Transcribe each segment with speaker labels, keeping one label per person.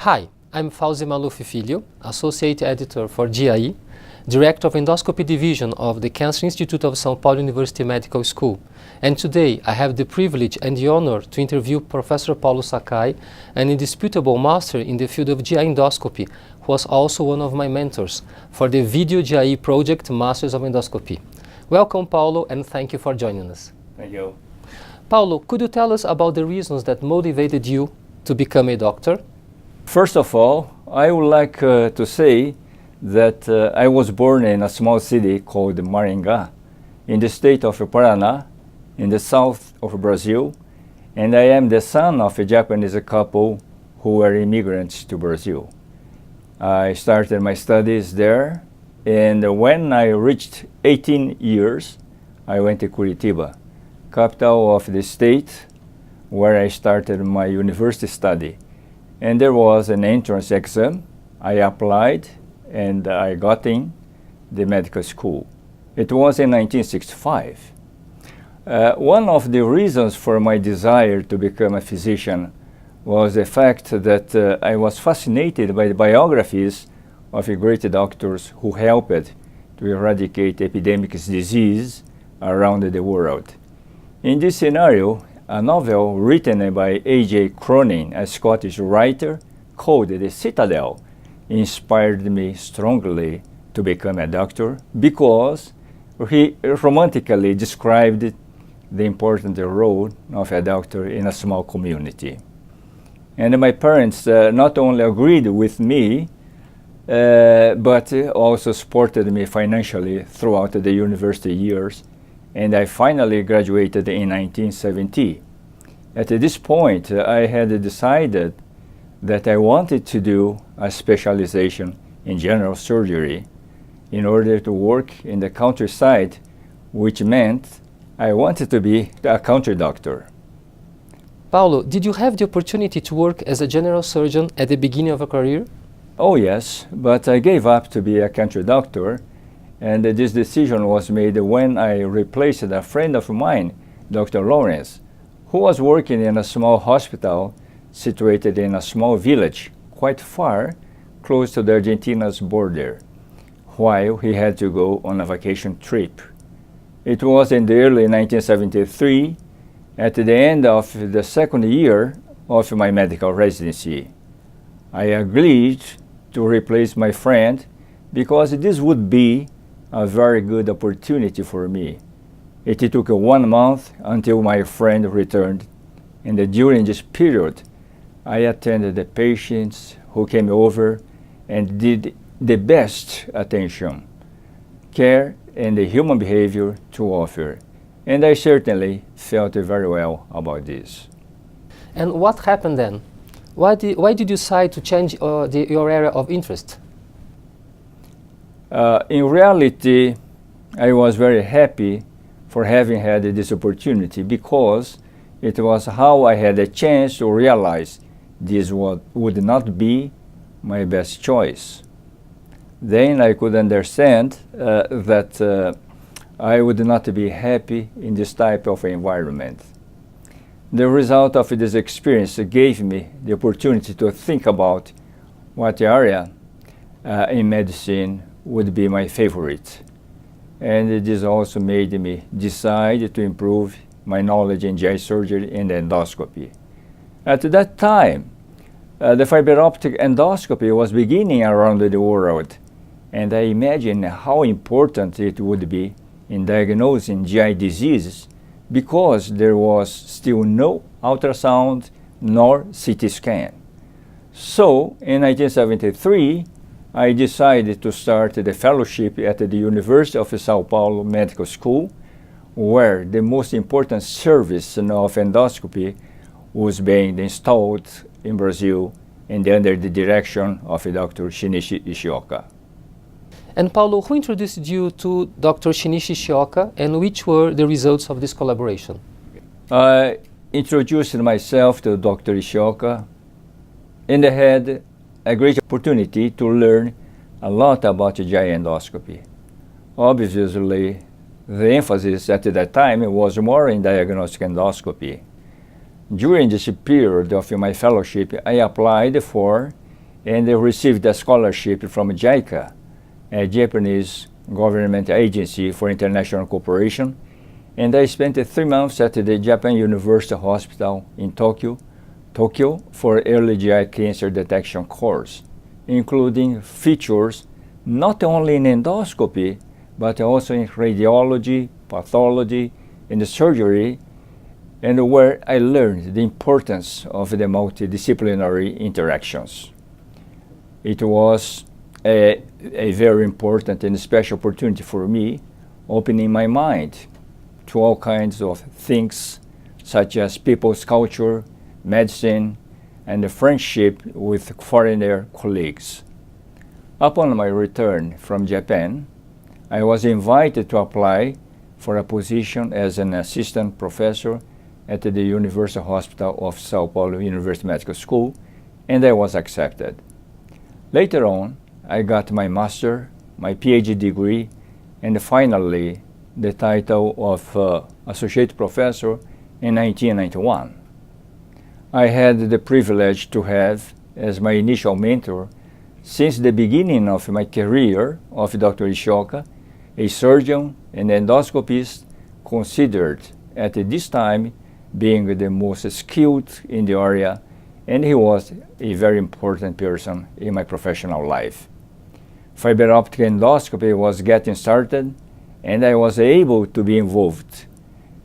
Speaker 1: Hi, I'm Fauzi Maluf Filho, Associate Editor for GIE, Director of Endoscopy Division of the Cancer Institute of São Paulo University Medical School. And today I have the privilege and the honor to interview Professor Paulo Sakai, an indisputable master in the field of GI endoscopy, who was also one of my mentors for the VideoGIE project Masters of Endoscopy. Welcome, Paulo, and thank you for joining us.
Speaker 2: Thank you.
Speaker 1: Paulo, could you tell us about the reasons that motivated you to become a doctor?
Speaker 2: First of all, I would like to say that I was born in a small city called Maringá, in the state of Paraná, in the south of Brazil, and I am the son of a Japanese couple who were immigrants to Brazil. I started my studies there, and when I reached 18 years, I went to Curitiba, capital of the state, where I started my university study. And there was an entrance exam. I applied and I got in the medical school. It was in 1965. One of the reasons for my desire to become a physician was the fact that I was fascinated by the biographies of great doctors who helped to eradicate epidemic disease around the world. In this scenario, a novel written by A.J. Cronin, a Scottish writer, called The Citadel, inspired me strongly to become a doctor because he romantically described the important role of a doctor in a small community. And my parents not only agreed with me, but also supported me financially throughout the university years, and I finally graduated in 1970. At this point, I had decided that I wanted to do a specialization in general surgery in order to work in the countryside, which meant I wanted to be a country doctor.
Speaker 1: Paulo, did you have the opportunity to work as a general surgeon at the beginning of a career?
Speaker 2: Oh yes, but I gave up to be a country doctor, and this decision was made when I replaced a friend of mine, Dr. Lawrence, who was working in a small hospital situated in a small village quite far, close to the Argentina's border, while he had to go on a vacation trip. It was in the early 1973, at the end of the second year of my medical residency. I agreed to replace my friend because this would be a very good opportunity for me. It took 1 month until my friend returned, and during this period, I attended the patients who came over and did the best attention, care, and the human behavior to offer. And I certainly felt very well about this.
Speaker 1: And what happened then? Why did you decide to change your area of interest?
Speaker 2: In reality, I was very happy for having had this opportunity because it was how I had a chance to realize this would not be my best choice. Then I could understand that I would not be happy in this type of environment. The result of this experience gave me the opportunity to think about what area in medicine would be my favorite. And this also made me decide to improve my knowledge in GI surgery and endoscopy. At that time, the fiber optic endoscopy was beginning around the world, and I imagined how important it would be in diagnosing GI diseases because there was still no ultrasound nor CT scan. So, in 1973, I decided to start the fellowship at the University of São Paulo Medical School, where the most important service of endoscopy was being installed in Brazil and under the direction of Dr. Shinichi Ishioka.
Speaker 1: And Paulo, who introduced you to Dr. Shinichi Ishioka, and which were the results of this collaboration?
Speaker 2: I introduced myself to Dr. Ishioka, and I had a great opportunity to learn a lot about GI endoscopy. Obviously, the emphasis at that time was more in diagnostic endoscopy. During this period of my fellowship, I applied for and I received a scholarship from JICA, a Japanese government agency for international cooperation, and I spent 3 months at the Japan University Hospital in Tokyo for early GI cancer detection course, including features not only in endoscopy, but also in radiology, pathology, and surgery, and where I learned the importance of the multidisciplinary interactions. It was a very important and special opportunity for me, opening my mind to all kinds of things, such as people's culture, medicine, and the friendship with foreigner colleagues. Upon my return from Japan, I was invited to apply for a position as an assistant professor at the University Hospital of Sao Paulo University Medical School, and I was accepted. Later on, I got my master, my PhD degree, and finally the title of associate professor in 1991. I had the privilege to have as my initial mentor since the beginning of my career of Dr. Ishioka, a surgeon and endoscopist considered at this time being the most skilled in the area, and he was a very important person in my professional life. Fiber optic endoscopy was getting started, and I was able to be involved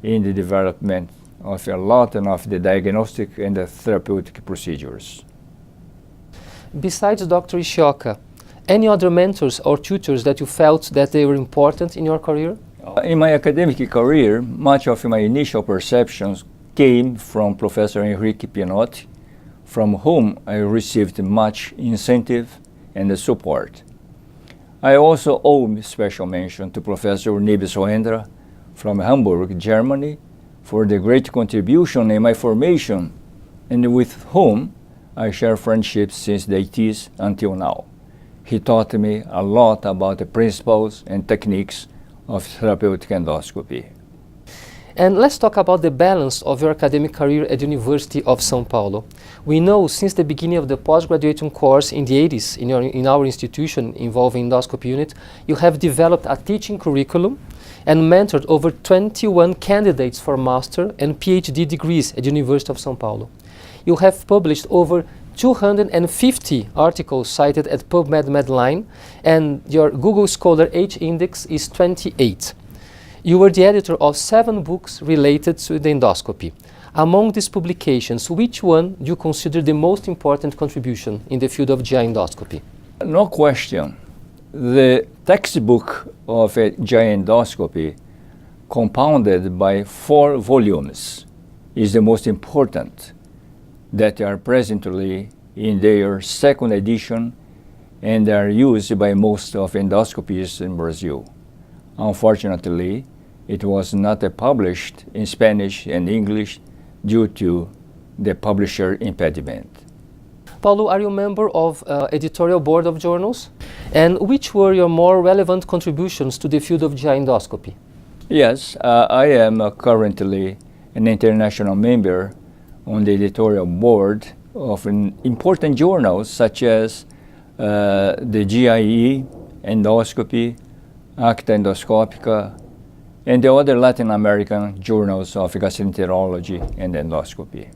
Speaker 2: in the development of a lot of the diagnostic and the therapeutic procedures.
Speaker 1: Besides Dr. Ishioka, any other mentors or tutors that you felt that they were important in your career?
Speaker 2: In my academic career, much of my initial perceptions came from Professor Enrique Pinotti, from whom I received much incentive and support. I also owe special mention to Professor Nibis Soendra from Hamburg, Germany, for the great contribution in my formation, and with whom I share friendship since the 80s until now. He taught me a lot about the principles and techniques of therapeutic endoscopy.
Speaker 1: And let's talk about the balance of your academic career at the University of São Paulo. We know since the beginning of the postgraduate course in the 80s in our institution involving endoscopy unit, you have developed a teaching curriculum and mentored over 21 candidates for master and PhD degrees at the University of São Paulo. You have published over 250 articles cited at PubMed Medline, and your Google Scholar H index is 28. You were the editor of 7 books related to the endoscopy. Among these publications, which one do you consider the most important contribution in the field of GI endoscopy?
Speaker 2: No question. The textbook of GI endoscopy, compounded by 4 volumes, is the most important, that are presently in their 2nd edition and are used by most of endoscopists in Brazil. Unfortunately, it was not published in Spanish and English due to the publisher impediment.
Speaker 1: Paulo, are you a member of editorial board of journals? And which were your more relevant contributions to the field of GI endoscopy?
Speaker 2: Yes, I am currently an international member on the editorial board of important journals such as the GIE, Endoscopy, Acta Endoscópica, and the other Latin American journals of gastroenterology and endoscopy.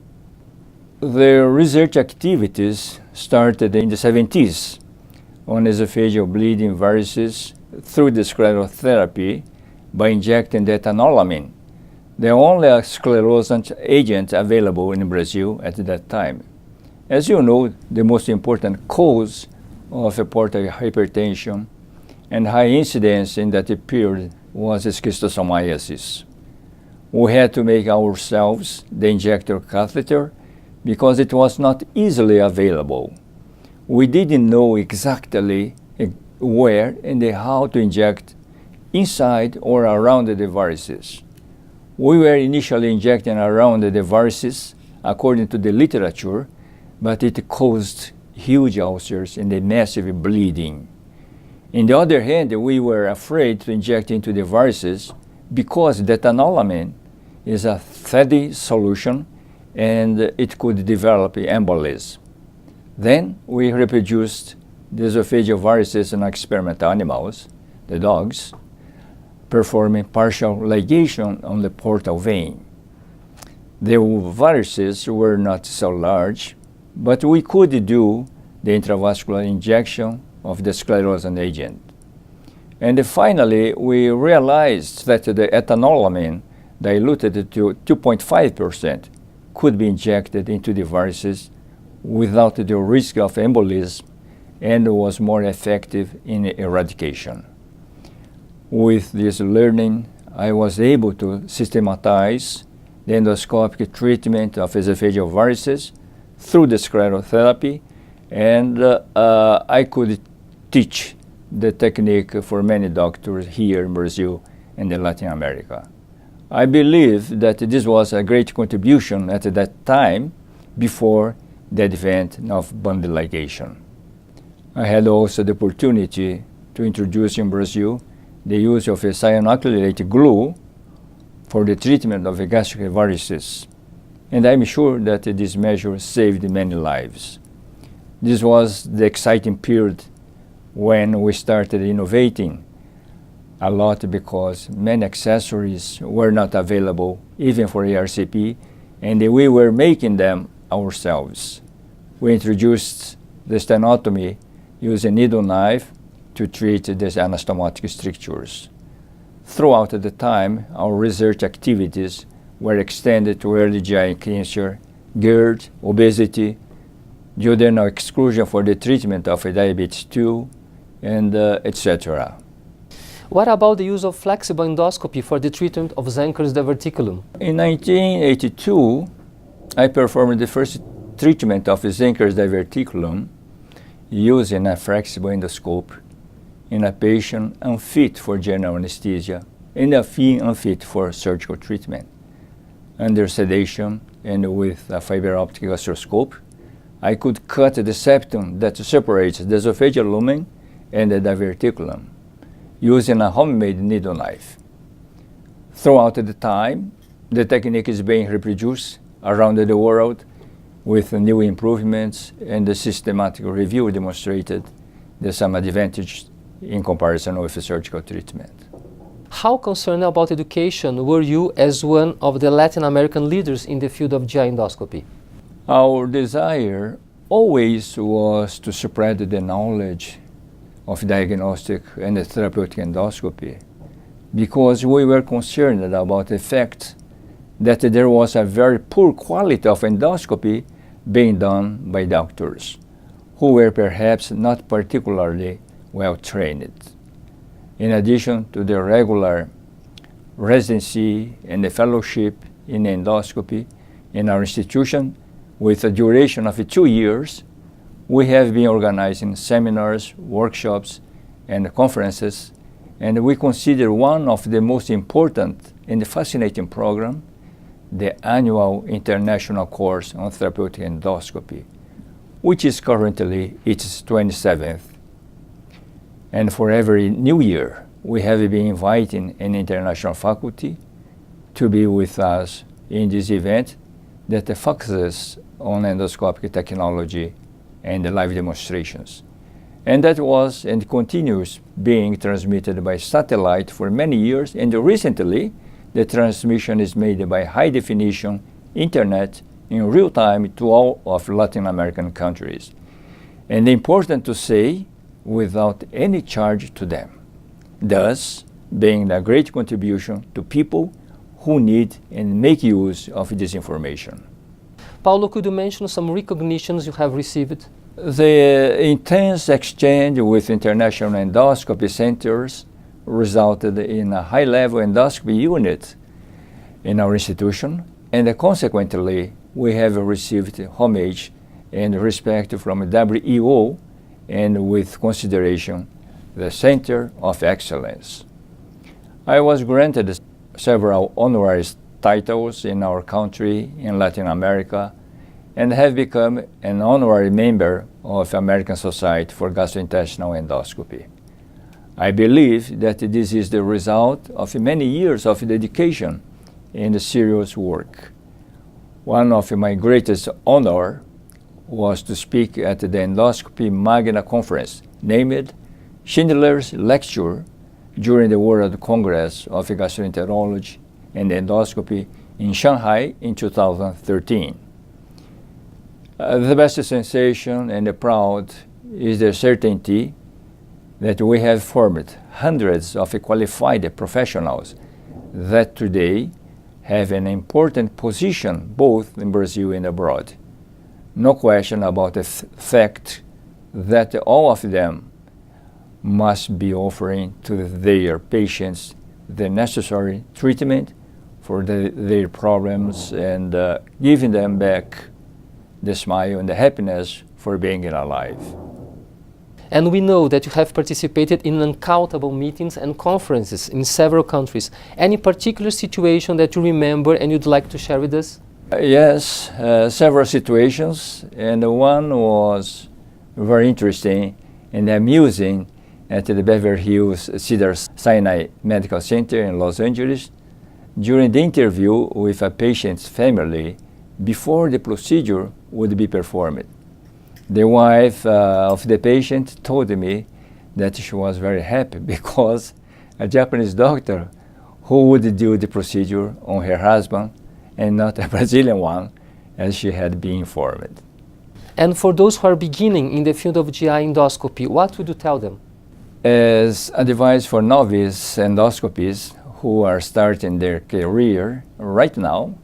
Speaker 2: The research activities started in the 70s on esophageal bleeding varices through the sclerotherapy by injecting the ethanolamine, the only sclerosant agent available in Brazil at that time. As you know, the most important cause of portal hypertension and high incidence in that period was schistosomiasis. We had to make ourselves the injector catheter because it was not easily available. We didn't know exactly where and how to inject inside or around the varices. We were initially injecting around the varices according to the literature, but it caused huge ulcers and a massive bleeding. On the other hand, we were afraid to inject into the varices because the ethanolamine is a fatty solution and it could develop embolism. Then we reproduced the esophageal varices in experimental animals, the dogs, performing partial ligation on the portal vein. The varices were not so large, but we could do the intravascular injection of the sclerosing agent. And finally, we realized that the ethanolamine, diluted to 2.5%, could be injected into the varices without the risk of embolism and was more effective in eradication. With this learning, I was able to systematize the endoscopic treatment of esophageal varices through the sclerotherapy, and I could teach the technique for many doctors here in Brazil and in Latin America. I believe that this was a great contribution at that time before the advent of bundle ligation. I had also the opportunity to introduce in Brazil the use of a cyanoacrylate glue for the treatment of gastric varices, and I'm sure that this measure saved many lives. This was the exciting period when we started innovating a lot because many accessories were not available even for ERCP, and we were making them ourselves. We introduced the stenotomy using needle knife to treat these anastomotic strictures. Throughout the time, our research activities were extended to early GI cancer, GERD, obesity, duodenal exclusion for the treatment of diabetes 2, and etc.
Speaker 1: What about the use of flexible endoscopy for the treatment of Zenker's diverticulum?
Speaker 2: In 1982, I performed the first treatment of Zenker's diverticulum using a flexible endoscope in a patient unfit for general anesthesia and unfit for surgical treatment. Under sedation and with a fiber optic gastroscope, I could cut the septum that separates the esophageal lumen and the diverticulum using a homemade needle knife. Throughout the time, the technique is being reproduced around the world with new improvements, and the systematic review demonstrated there's some advantage in comparison with surgical treatment.
Speaker 1: How concerned about education were you as one of the Latin American leaders in the field of GI endoscopy?
Speaker 2: Our desire always was to spread the knowledge of diagnostic and therapeutic endoscopy because we were concerned about the fact that there was a very poor quality of endoscopy being done by doctors who were perhaps not particularly well trained. In addition to the regular residency and the fellowship in endoscopy in our institution, with a duration of 2 years, we have been organizing seminars, workshops, and conferences, and we consider one of the most important and fascinating programs the annual international course on therapeutic endoscopy, which is currently its 27th. And for every new year, we have been inviting an international faculty to be with us in this event that focuses on endoscopic technology and the live demonstrations. And that was and continues being transmitted by satellite for many years, and recently the transmission is made by high definition internet in real time to all of Latin American countries. And important to say, without any charge to them, thus being a great contribution to people who need and make use of this information.
Speaker 1: Paulo, could you mention some recognitions you have received?
Speaker 2: The intense exchange with international endoscopy centers resulted in a high-level endoscopy unit in our institution, and consequently, we have received homage and respect from WEO, and with consideration, the Center of Excellence. I was granted several honorary titles in our country, in Latin America, and have become an honorary member of American Society for Gastrointestinal Endoscopy. I believe that this is the result of many years of dedication and serious work. One of my greatest honor was to speak at the Endoscopy Magna Conference, named Schindler's Lecture, during the World Congress of Gastroenterology and Endoscopy in Shanghai in 2013. The best sensation and proud is the certainty that we have formed hundreds of qualified professionals that today have an important position both in Brazil and abroad. No question about the fact that all of them must be offering to their patients the necessary treatment for their problems and giving them back the smile and the happiness for being alive.
Speaker 1: And we know that you have participated in uncountable meetings and conferences in several countries. Any particular situation that you remember and you'd like to share with us?
Speaker 2: Yes, several situations, and one was very interesting and amusing at the Beverly Hills Cedars-Sinai Medical Center in Los Angeles. During the interview with a patient's family before the procedure would be performed, the wife of the patient told me that she was very happy because a Japanese doctor who would do the procedure on her husband and not a Brazilian one, as she had been informed.
Speaker 1: And for those who are beginning in the field of GI endoscopy, what would you tell them?
Speaker 2: As advice for novice endoscopists who are starting their career right now,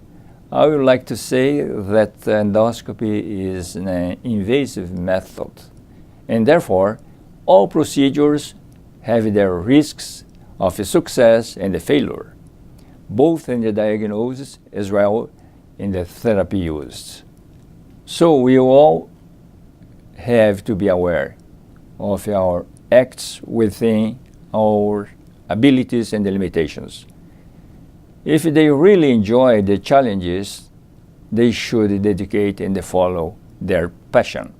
Speaker 2: I would like to say that endoscopy is an invasive method, and therefore all procedures have their risks of success and failure, both in the diagnosis as well in the therapy used. So we all have to be aware of our acts within our abilities and the limitations. If they really enjoy the challenges, they should dedicate and follow their passion.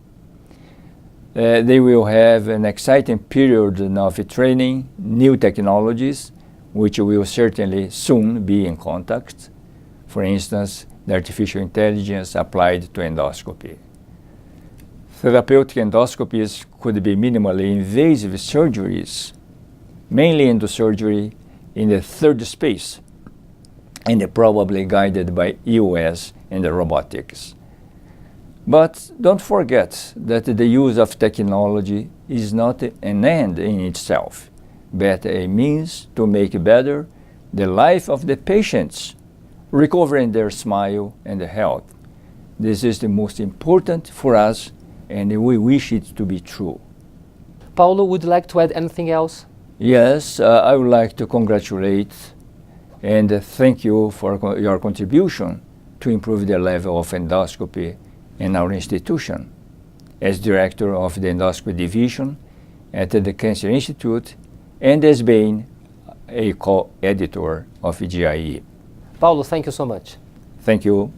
Speaker 2: They will have an exciting period of training, new technologies, which will certainly soon be in contact. For instance, the artificial intelligence applied to endoscopy. Therapeutic endoscopies could be minimally invasive surgeries, mainly endosurgery in the third space, and probably guided by EOS and the robotics. But don't forget that the use of technology is not an end in itself, but a means to make better the life of the patients, recovering their smile and health. This is the most important for us, and we wish it to be true.
Speaker 1: Paulo, would you like to add anything else?
Speaker 2: Yes, I would like to congratulate and thank you for your contribution to improve the level of endoscopy in our institution. As director of the endoscopy division at the Cancer Institute and as being a co-editor of VideoGIE.
Speaker 1: Paulo, thank you so much.
Speaker 2: Thank you.